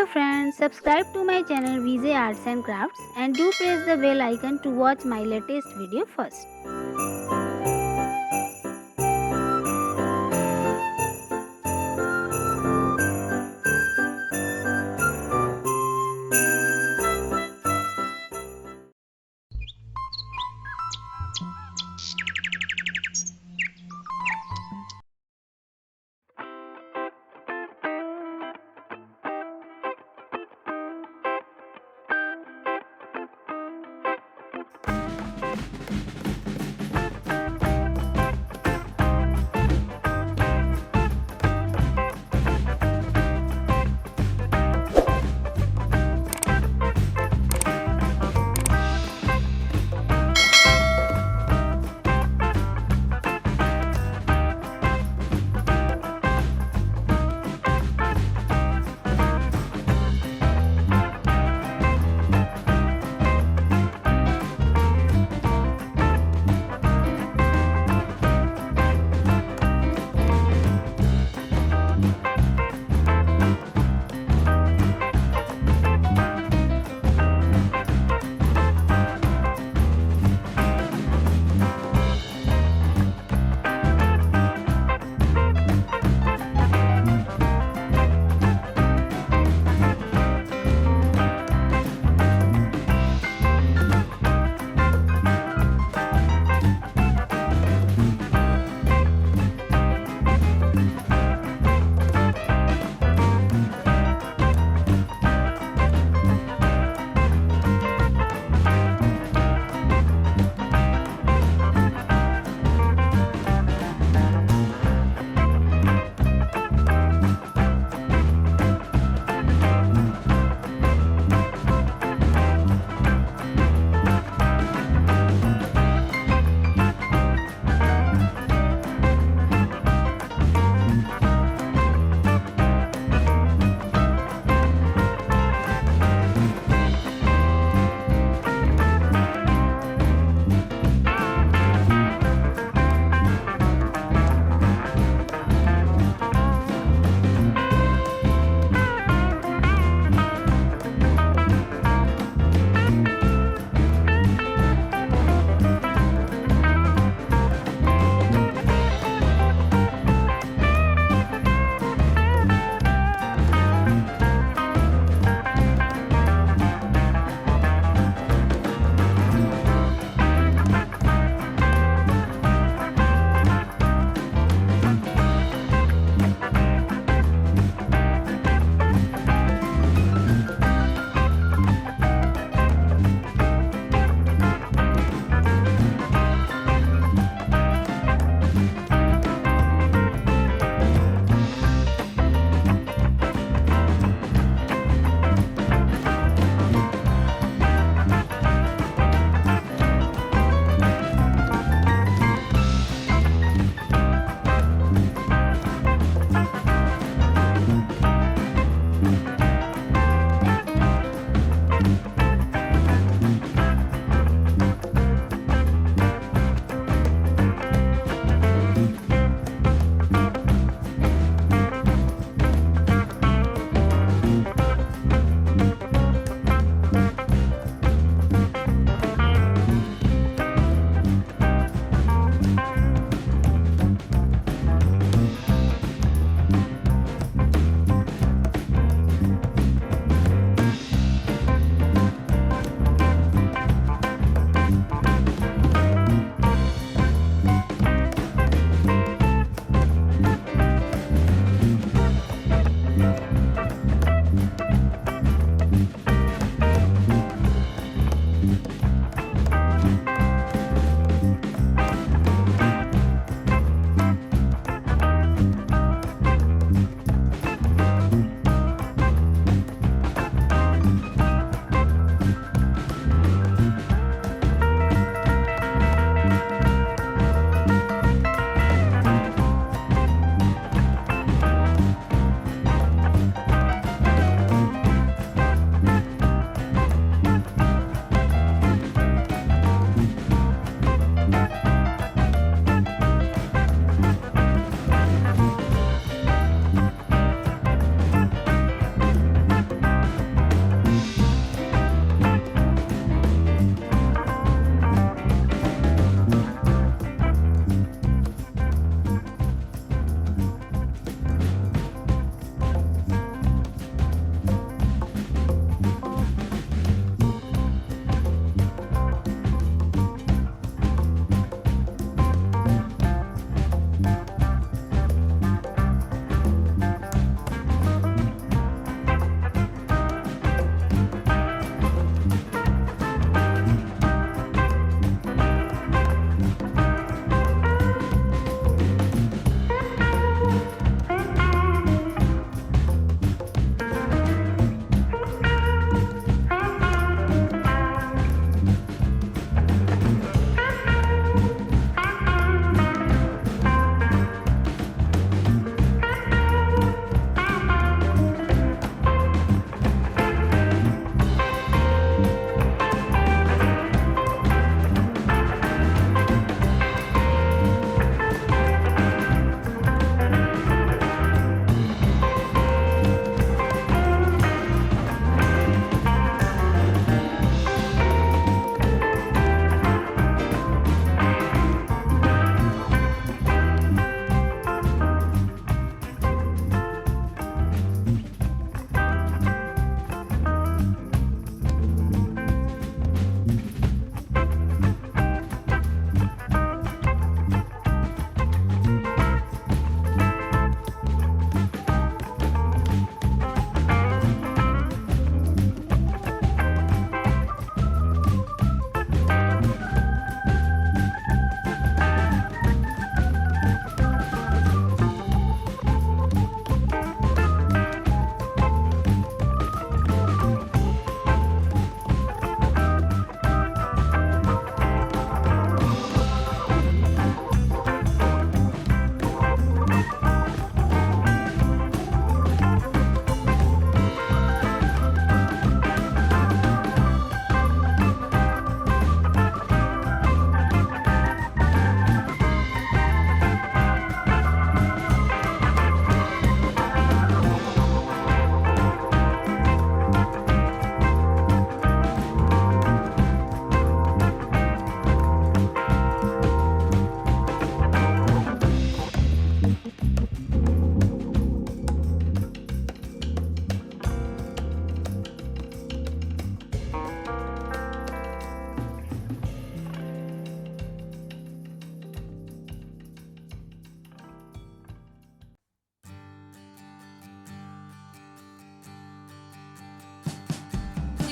Hello friends, subscribe to my channel VJ Arts and Crafts and do press the bell icon to watch my latest video first.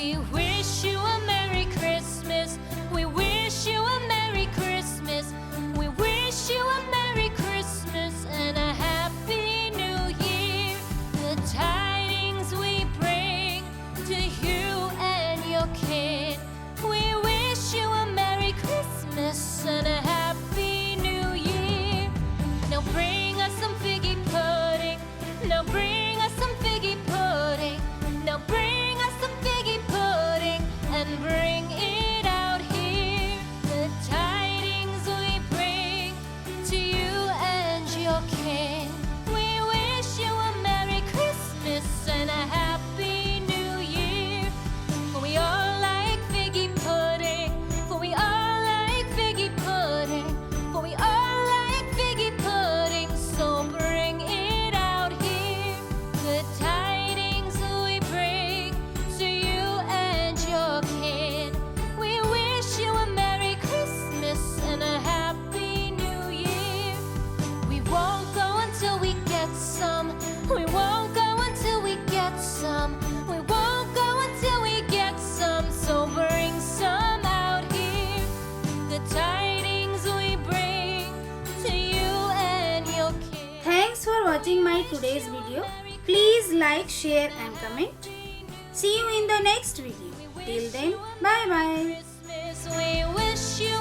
We wish you a Merry Christmas. We wish you a Merry Christmas. We wish you a Merry Christmas and a Happy New Year. The tidings we bring to you and your kin. We wish you a Merry Christmas and a Happy New Year. Now bring us some figgy pudding. Now bring us some figgy pudding. Now bring us some figgy pudding and bring it out here. The tidings we bring to you and your kin. We wish you a Merry Christmas and a Happy New Year. For we all like figgy pudding. For we all like figgy pudding. For we all like figgy pudding. So bring it out here. The tidings we bring to you and your kin. We wish you a Merry Christmas and a Happy New Year. We won't go until we get some. We won't go until we get some. We won't go until we get some. So bring some out here. The tidings we bring to you and your kin. Thanks for watching my today's video. Please like, share and comment. See you in the next video. Till then, bye bye. Christmas, we wish you